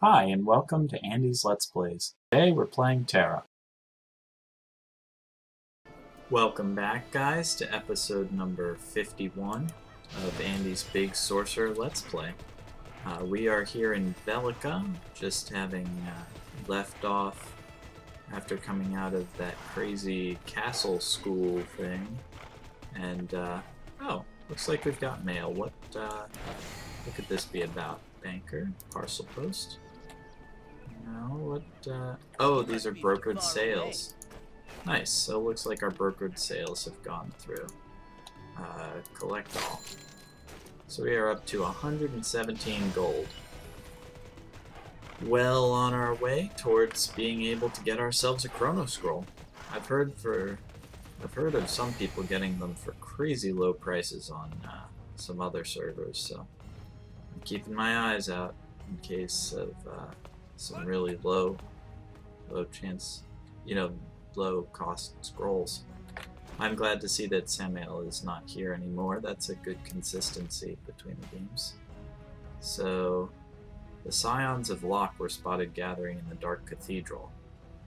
Hi, and welcome to Andy's Let's Plays. Today we're playing Tera. Welcome back, guys, to episode number 51 of Andy's Big Sorcerer Let's Play. We are here in Velica, just having left off after coming out of that crazy castle school thing. And, oh, looks like we've got mail. What could this be about? Banker? Parcel post? No, what, oh, these are brokered sales. Nice, so it looks like our brokered sales have gone through. Collect all. So we are up to 117 gold. Well on our way towards being able to get ourselves a Chrono Scroll. I've heard of some people getting them for crazy low prices on some other servers, so I'm keeping my eyes out in case of some really low chance, low cost scrolls. I'm glad to see that Samuel is not here anymore. That's a good consistency between the games. So, the Scions of Locke were spotted gathering in the Dark Cathedral.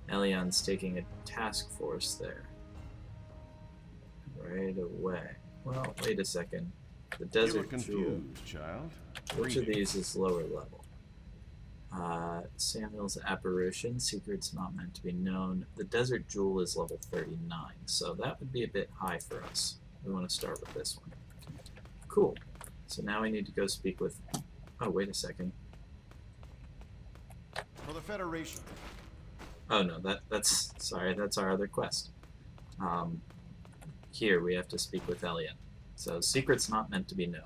Elion's taking a task force there. Right away. Well, wait a second. The Desert Jewel. Child. Which of these is lower level? Samuel's Apparition, Secrets Not Meant to Be Known. The Desert Jewel is level 39, so that would be a bit high for us. We want to start with this one. Cool. So now we need to go speak with... Oh, wait a second. For the Federation. Oh no, that's... Sorry, that's our other quest. Here we have to speak with Elion. So, Secrets Not Meant to Be Known.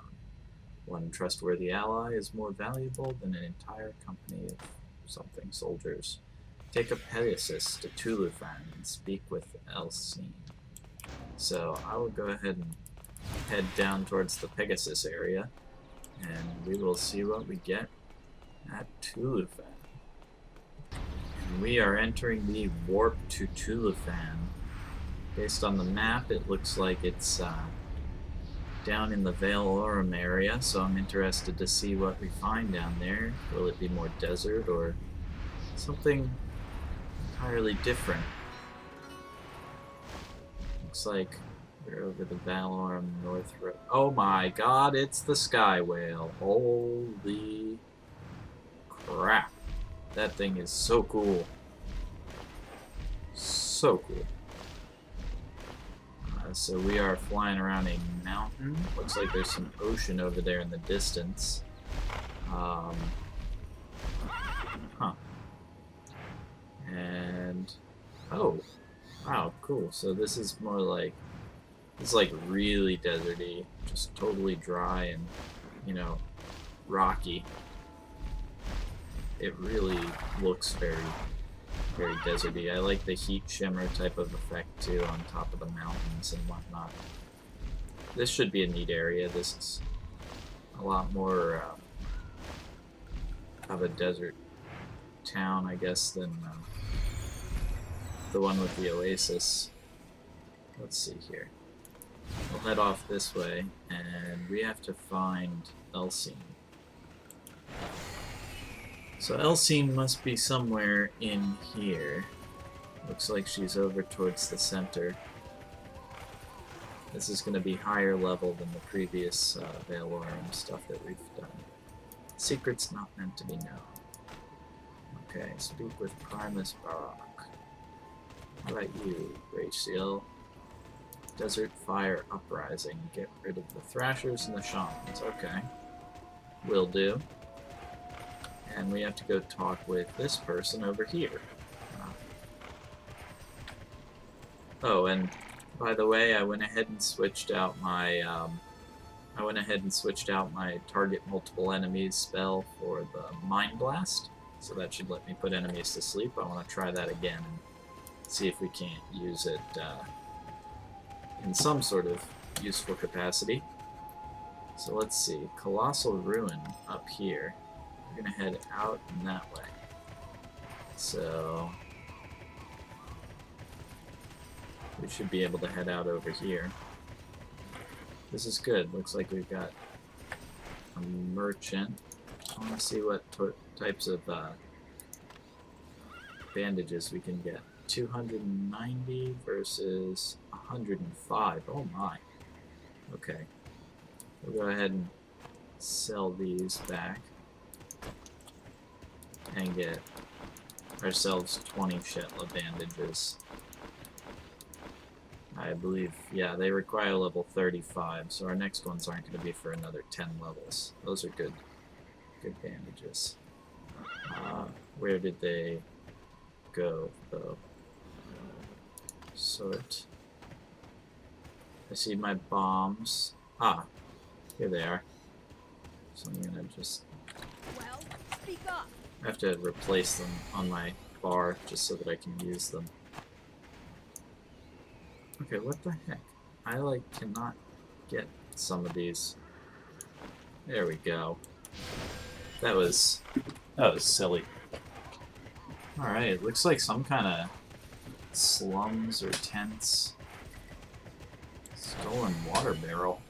One trustworthy ally is more valuable than an entire company of something soldiers. Take a Pegasus to Tulufan and speak with Elsine. So I will go ahead and head down towards the Pegasus area, and we will see what we get at Tulufan. And we are entering the warp to Tulufan. Based on the map, it looks like it's down in the Vale area, so I'm interested to see what we find down there. Will it be more desert or something entirely different? Looks like we're over the Valorum North Road. Oh my god, it's the Sky Whale. Holy crap. That thing is so cool. So cool. So we are flying around a mountain. Looks like there's some ocean over there in the distance. And oh, wow, cool. So this is more like, it's like really deserty, just totally dry and, rocky. It really looks very deserty. I like the heat shimmer type of effect too on top of the mountains and whatnot. This should be a neat area. This is a lot more of a desert town, I guess, than the one with the oasis. Let's see here. We'll head off this way, and we have to find Elsine. So Elsine must be somewhere in here. Looks like she's over towards the center. This is going to be higher level than the previous Valorum stuff that we've done. Secrets Not Meant to Be Known. Okay, speak with Primus Barak. How about you, Rachel? Desert Fire Uprising. Get rid of the Thrashers and the Shamans. Okay. Will do. And we have to go talk with this person over here. Oh, and by the way, I went ahead and switched out my target multiple enemies spell for the Mind Blast. So that should let me put enemies to sleep. I want to try that again and see if we can't use it in some sort of useful capacity. So let's see, Colossal Ruin up here. We're gonna head out in that way. So we should be able to head out over here. This is good. Looks like we've got a merchant. I want to see what types of bandages we can get. 290 versus 105. Oh my. Okay. We'll go ahead and sell these back and get ourselves 20 Shetla bandages. I believe, yeah, they require level 35, so our next ones aren't going to be for another 10 levels. Those are good bandages. Where did they go, though? Sort. I see my bombs. Ah, here they are. So I'm gonna just... Well, speak up. I have to replace them on my bar just so that I can use them. Okay, what the heck? I, cannot get some of these. There we go. That was silly. Alright, it looks like some kind of slums or tents. Stolen water barrel.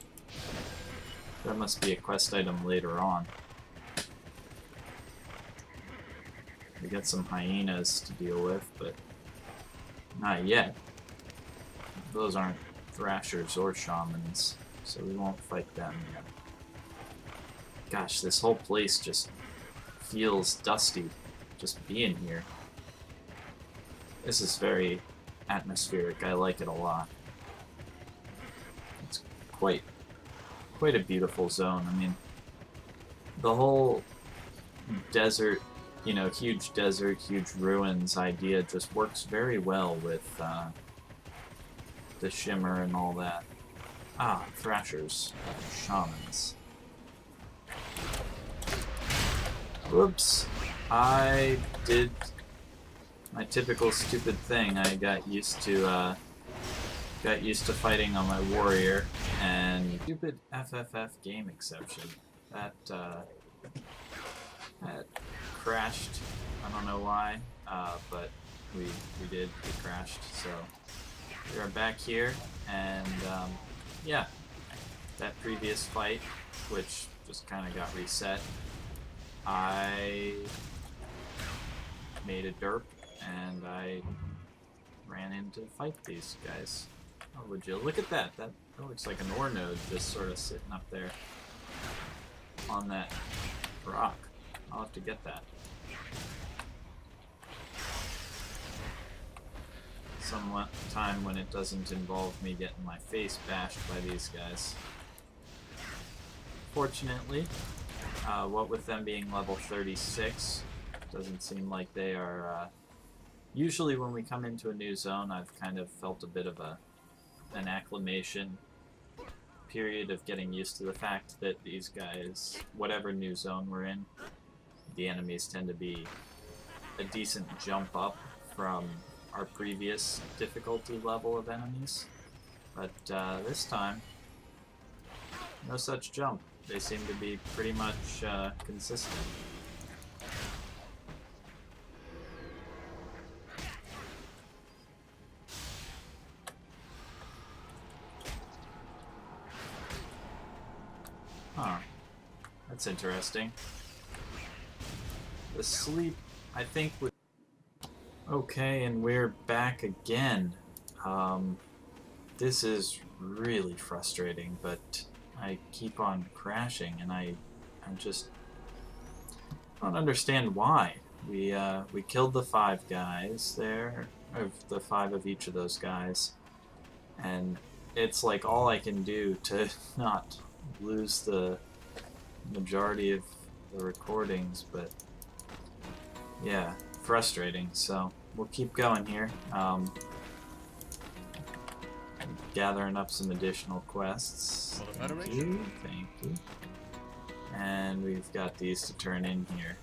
That must be a quest item later on. We got some hyenas to deal with, but not yet. Those aren't thrashers or shamans, so we won't fight them yet. Gosh, this whole place just feels dusty, just being here. This is very atmospheric. I like it a lot. It's quite a beautiful zone. I mean, the whole desert, you know, huge desert, huge ruins idea just works very well with the shimmer and all that. Ah, thrashers, shamans. Whoops. I did my typical stupid thing. I got used to fighting on my warrior, and stupid FFF game exception. That crashed. I don't know why, but we did. It crashed. So we are back here, and yeah, that previous fight, which just kind of got reset, I made a derp, and I ran in to fight these guys. Oh, would you look at that? That looks like an ore node just sort of sitting up there on that rock. I'll have to get that. Some time when it doesn't involve me getting my face bashed by these guys. Fortunately, what with them being level 36, doesn't seem like they are... usually when we come into a new zone, I've kind of felt a bit of an acclimation period of getting used to the fact that these guys, whatever new zone we're in, the enemies tend to be a decent jump up from our previous difficulty level of enemies. But this time, no such jump. They seem to be pretty much consistent. Huh. That's interesting. The sleep, I think, would... Okay, and we're back again. This is really frustrating, but I keep on crashing, and I just don't understand why. We killed the 5 guys there, or the 5 of each of those guys, and it's like all I can do to not lose the majority of the recordings, but yeah, frustrating. So we'll keep going here, gathering up some additional quests. Thank you. And we've got these to turn in here.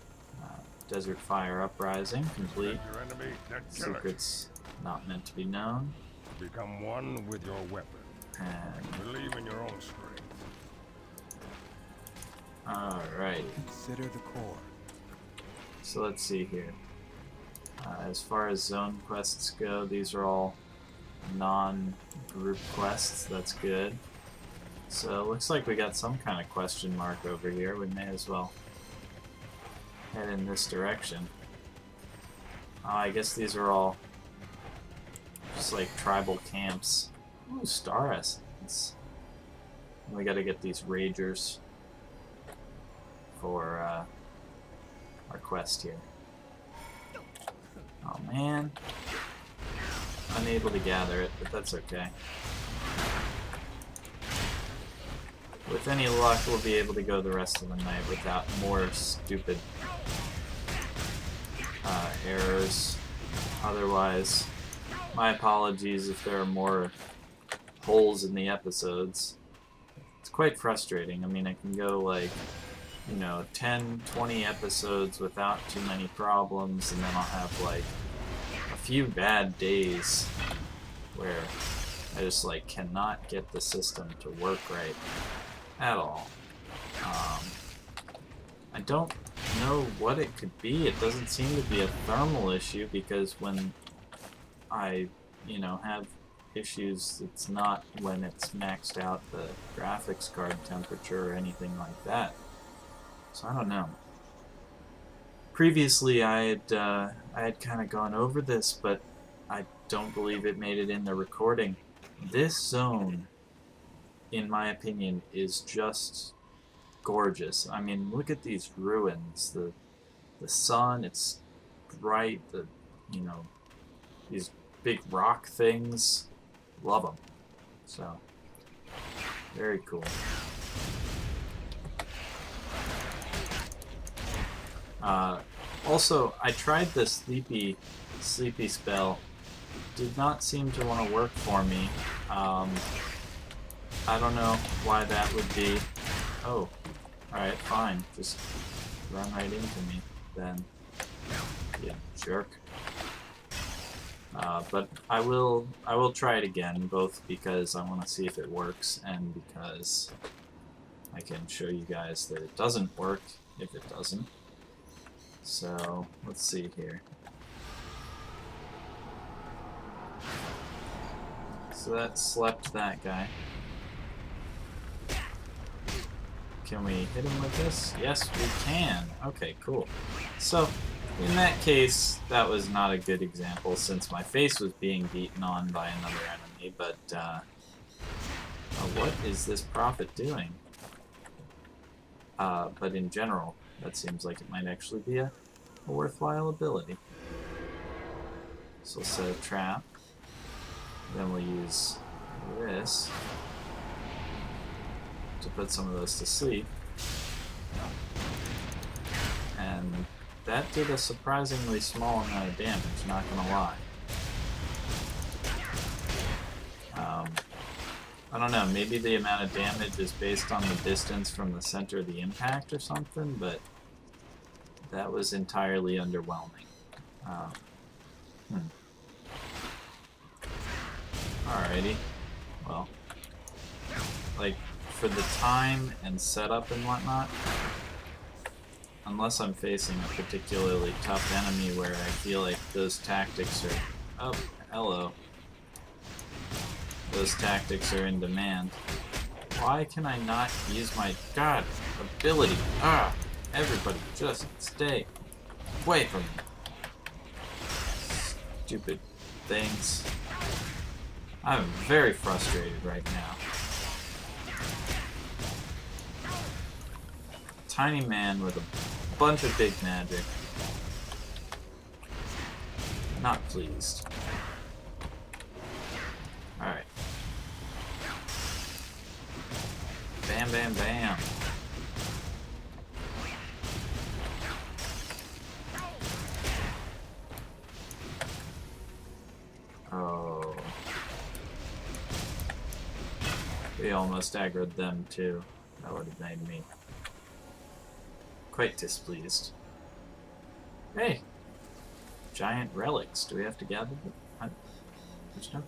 Desert Fire Uprising complete. Secrets not meant to be known. Become one with your weapon. And Believe in your own strength. alright. Consider the core. So let's see here. As far as zone quests go, these are all non-group quests. That's good. So it looks like we got some kind of question mark over here. We may as well head in this direction. Oh, I guess these are all just like tribal camps. Ooh, star essence. We gotta get these ragers for our quest here. Oh man. Unable to gather it, but that's okay. With any luck, we'll be able to go the rest of the night without more stupid errors. Otherwise, my apologies if there are more holes in the episodes. It's quite frustrating. I mean, I can go like, you know, 10, 20 episodes without too many problems, and then I'll have like a few bad days where I just like cannot get the system to work right at all. I don't know what it could be. It doesn't seem to be a thermal issue, because when I, you know, have issues, it's not when it's maxed out the graphics card temperature or anything like that. So I don't know. Previously, I had kind of gone over this, but I don't believe it made it in the recording. This zone, in my opinion, is just gorgeous. I mean, look at these ruins. The sun, it's bright. The, you know, these big rock things. Love them. So, very cool. Also, I tried the sleepy spell. Did not seem to want to work for me. I don't know why that would be. Oh, alright, fine. Just run right into me, then. Yeah, jerk. But I will try it again, both because I want to see if it works, and because I can show you guys that it doesn't work if it doesn't. So, let's see here. So that slept that guy. Can we hit him with this? Yes, we can. Okay, cool. So, in that case, that was not a good example, since my face was being beaten on by another enemy, but, what is this prophet doing? But in general, that seems like it might actually be a worthwhile ability. So we'll set a trap. Then we'll use this to put some of those to sleep. And that did a surprisingly small amount of damage, not gonna lie. I don't know, maybe the amount of damage is based on the distance from the center of the impact or something, but that was entirely underwhelming. Alrighty. Well, like, for the time and setup and whatnot, unless I'm facing a particularly tough enemy where I feel like those tactics are... Oh, hello. Those tactics are in demand. Why can I not use my god ability? Ah! Everybody just stay away from me. Stupid things. I'm very frustrated right now. Tiny man with a bunch of big magic. Not pleased. Alright. Bam, bam, bam. Oh. We almost aggroed them too. That would have made me quite displeased. Hey! Giant relics. Do we have to gather them? There's no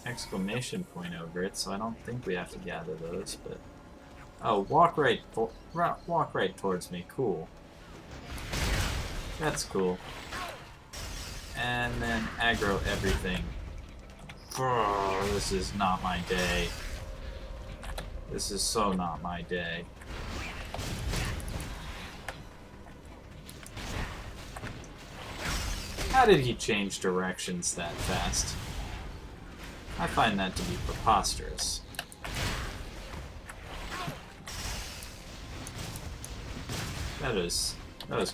exclamation point over it, so I don't think we have to gather those, but... Oh, walk right towards me. Cool. That's cool. And then aggro everything. Oh, this is not my day. This is so not my day. How did he change directions that fast? I find that to be preposterous. That is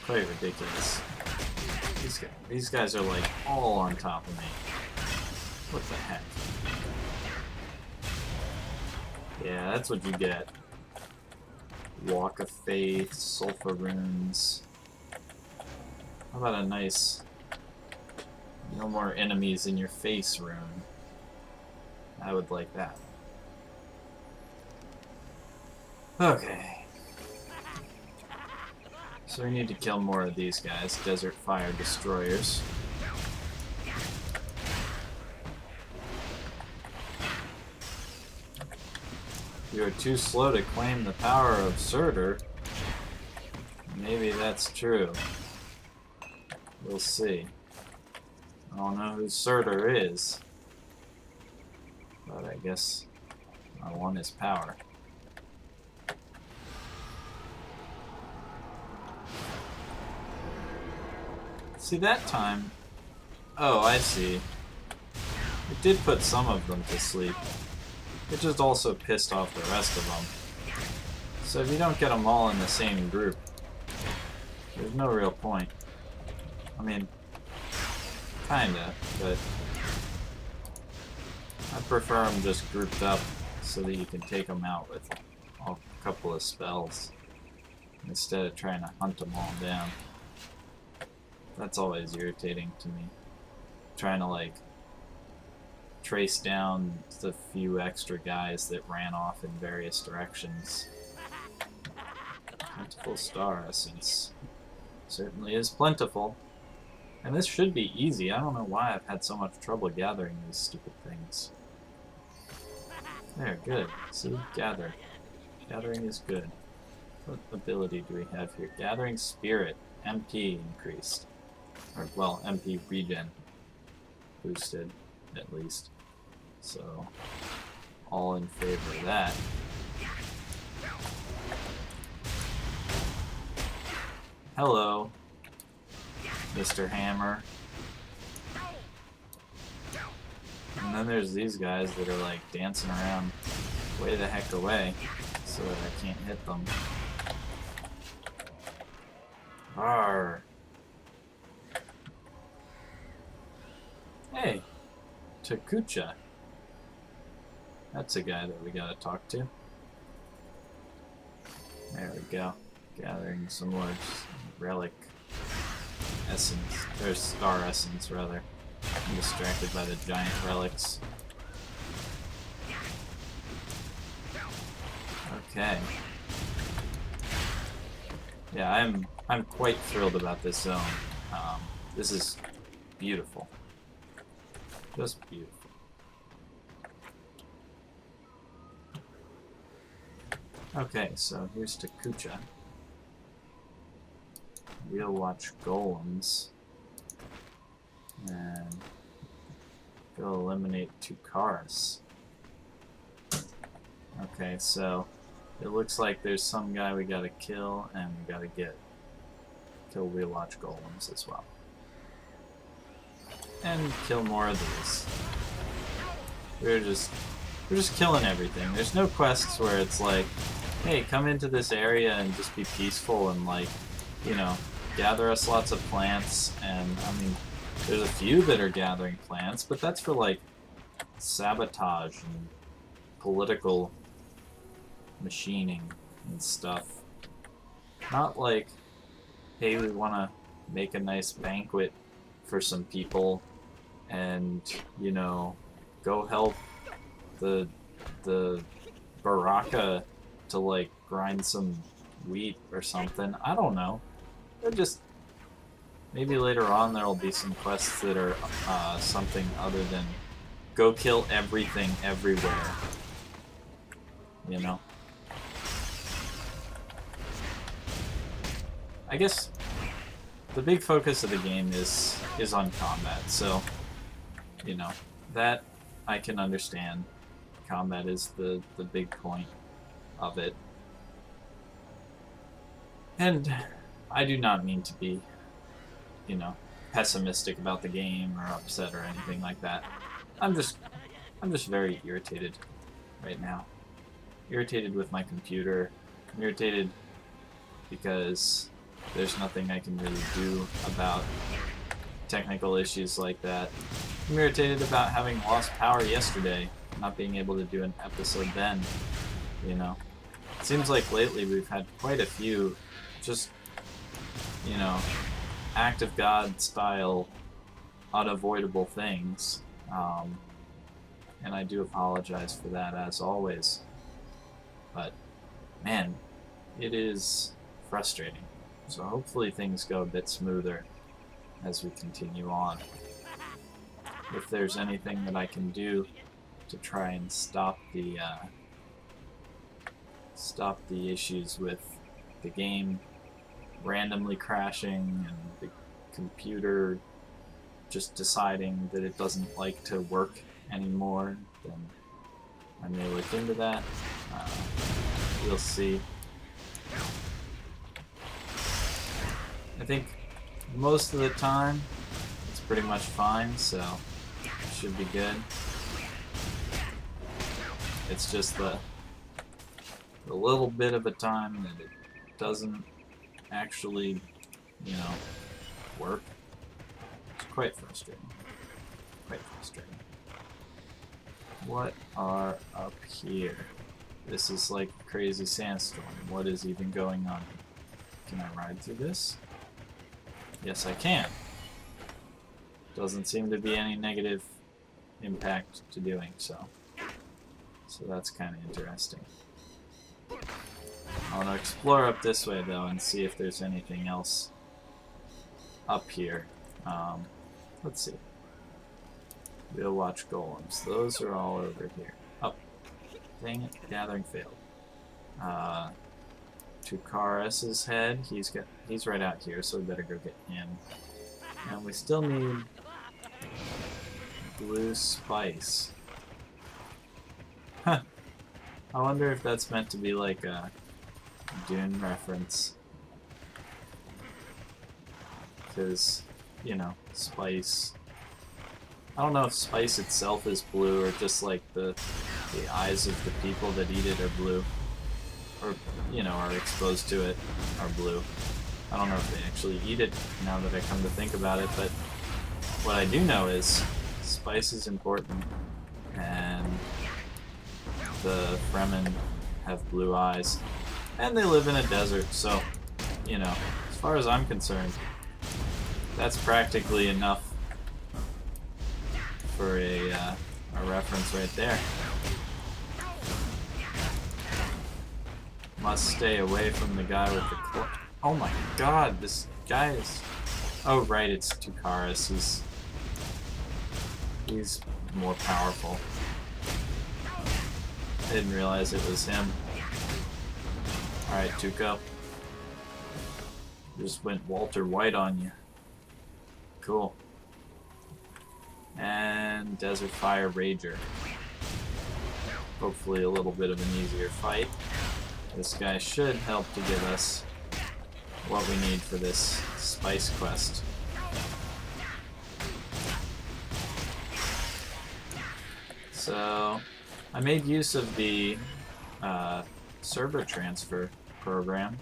quite ridiculous. These guys are like all on top of me. What the heck? Yeah, that's what you get. Walk of Faith, Sulfur Runes. How about a nice no more enemies in your face rune? I would like that. Okay. So we need to kill more of these guys, Desert Fire Destroyers. You are too slow to claim the power of Sorcerer. Maybe that's true. We'll see. I don't know who Sorcerer is, but I guess I want his power. See, that time... Oh, I see. It did put some of them to sleep. It just also pissed off the rest of them. So if you don't get them all in the same group, there's no real point. I mean, kinda, but I prefer them just grouped up so that you can take them out with a couple of spells instead of trying to hunt them all down. That's always irritating to me. Trying to, like, trace down the few extra guys that ran off in various directions. Plentiful star essence. Certainly is plentiful. And this should be easy. I don't know why I've had so much trouble gathering these stupid things. There, good. See? Gather. Gathering is good. What ability do we have here? Gathering Spirit. MP increased. Or, well, MP regen boosted, at least. So, all in favor of that. Hello, Mr. Hammer. And then there's these guys that are like dancing around way the heck away so that I can't hit them. Arr. Hey, Takucha. That's a guy that we gotta talk to. There we go. Gathering some more relic essence, or star essence rather. I'm distracted by the giant relics. Okay. Yeah, I'm quite thrilled about this zone. This is beautiful. Just beautiful. Okay, so here's Takucha. We'll watch Golems. And go eliminate 2 cars. Okay, so it looks like there's some guy we gotta kill, and we gotta kill We'll watch Golems as well. And kill more of these. We're just killing everything. There's no quests where it's like, hey, come into this area and just be peaceful and, like, you know, gather us lots of plants. And I mean, there's a few that are gathering plants, but that's for like sabotage and political machining and stuff. Not like, hey, we want to make a nice banquet for some people and, you know, go help the Baraka to, like, grind some wheat or something. I don't know. They're just... Maybe later on there'll be some quests that are something other than go kill everything everywhere. You know? I guess the big focus of the game is on combat, so, you know, that I can understand. Combat is the big point of it. And I do not mean to be, you know, pessimistic about the game or upset or anything like that. I'm just very irritated right now. Irritated with my computer. I'm irritated because there's nothing I can really do about technical issues like that. I'm irritated about having lost power yesterday, not being able to do an episode then, you know. It seems like lately we've had quite a few just, you know, act of God style unavoidable things. And I do apologize for that as always. But man, it is frustrating. So hopefully things go a bit smoother as we continue on. If there's anything that I can do to try and stop the issues with the game randomly crashing and the computer just deciding that it doesn't like to work anymore, then I may look into that. We'll see. I think most of the time it's pretty much fine, so it should be good. It's just the little bit of a time that it doesn't actually, you know, work. It's quite frustrating. Quite frustrating. What are up here? This is like a crazy sandstorm. What is even going on? Can I ride through this? Yes, I can. Doesn't seem to be any negative impact to doing so. So that's kind of interesting. I want to explore up this way though and see if there's anything else up here. Let's see. We'll watch golems. Those are all over here. Oh, dang it! Gathering failed. Tukaris's head. He's right out here, so we better go get him. And we still need blue spice. Huh. I wonder if that's meant to be like a Dune reference. Because, you know, spice. I don't know if spice itself is blue or just like the eyes of the people that eat it are blue. Or, you know, are exposed to it are blue. I don't know if they actually eat it now that I come to think about it, but what I do know is spice is important, and the Fremen have blue eyes, and they live in a desert, so, you know, as far as I'm concerned, that's practically enough for a reference right there. Must stay away from the guy with the cloak. Oh my god, this guy is... Oh right, it's Tukaris. He's more powerful. I didn't realize it was him. Alright, Tuco. Just went Walter White on you. Cool. And Desert Fire Rager. Hopefully a little bit of an easier fight. This guy should help to give us what we need for this spice quest. So, I made use of the server transfer program,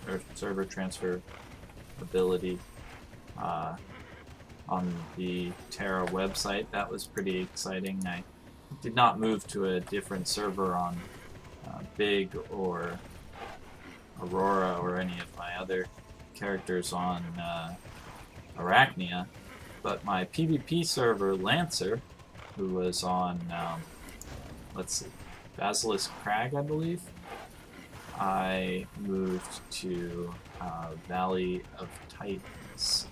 or server transfer ability on the Tera website. That was pretty exciting. I did not move to a different server on Big or Aurora or any of my other characters on Arachnaea, but my PvP server Lancer, who was on let's see, Basilisk Crag, I believe, I moved to Valley of Titans.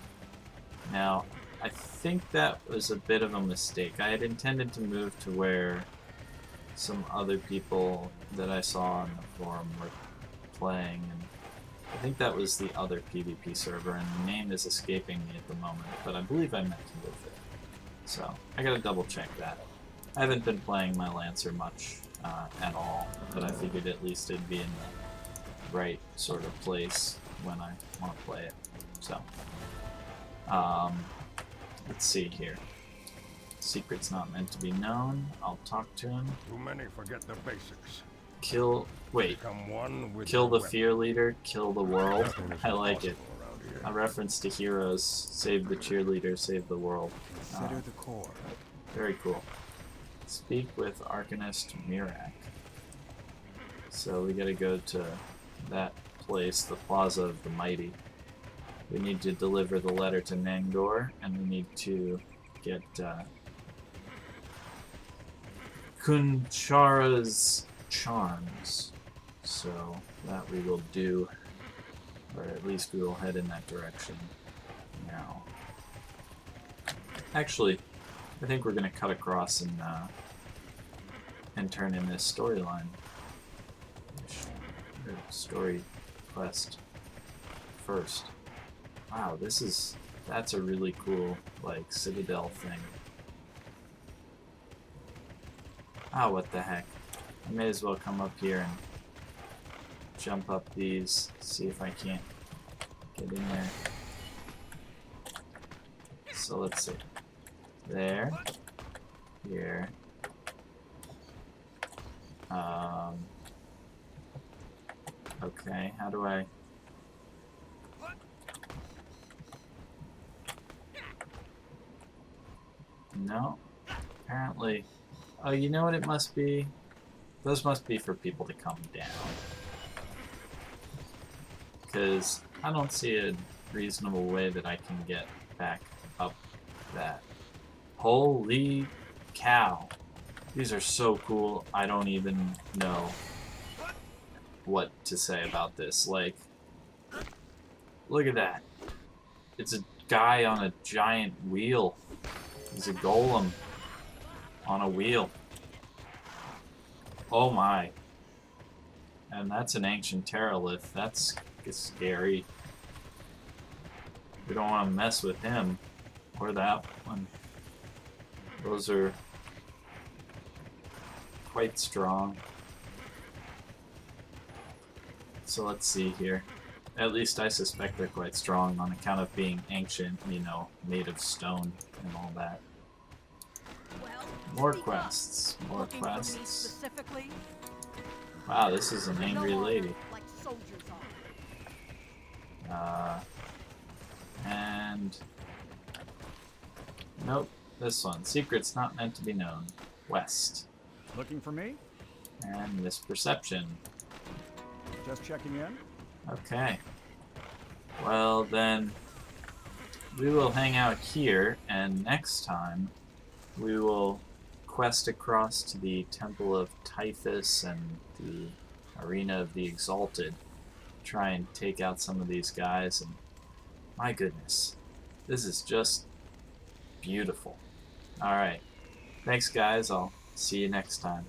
Now, I think that was a bit of a mistake. I had intended to move to where some other people that I saw on the forum were playing, and I think that was the other PvP server, and the name is escaping me at the moment, but I believe I meant to move there. So, I gotta double check that. I haven't been playing my Lancer much at all, but I figured at least it'd be in the right sort of place when I want to play it. So, Let's see here. Secret's not meant to be known. I'll talk to him. Too many forget the basics. Kill. Wait. Become one with Kill your the weapon. fear leader. Kill the world. Nothing is I like it. impossible around here. A reference to heroes. Save the cheerleader. Save the world. Consider the core. Very cool. Speak with Arcanist Mirak. So we gotta go to that place, the Plaza of the Mighty. We need to deliver the letter to Nangor, and we need to get Kunchara's charms. So that we will do, or at least we will head in that direction now. Actually, I think we're gonna cut across and turn in this storyline. Story quest first. Wow, that's a really cool, like, Citadel thing. Ah, what the heck. I may as well come up here and jump up these, see if I can't get in there. So let's see. There. Here. Okay, how do I... No. Apparently... Oh, you know what it must be? Those must be for people to come down. Because I don't see a reasonable way that I can get back up that. Holy cow. These are so cool, I don't even know what to say about this. Like, look at that. It's a guy on a giant wheel. He's a golem on a wheel. Oh my. And that's an ancient Tera Let. That's scary. We don't want to mess with him. Or that one. Those are quite strong. So let's see here. At least I suspect they're quite strong on account of being ancient, you know, made of stone and all that. Well, More speak up. quests. More Looking for me quests. specifically? Wow, this is an No angry longer lady. Like soldiers are. And... Nope, this one. Secret's not meant to be known. West. Looking for me? And misperception. Just checking in. Okay. Well then, we will hang out here, and next time we will quest across to the Temple of Typhus and the Arena of the Exalted. Try and take out some of these guys, and my goodness, this is just beautiful. Alright. Thanks guys, I'll see you next time.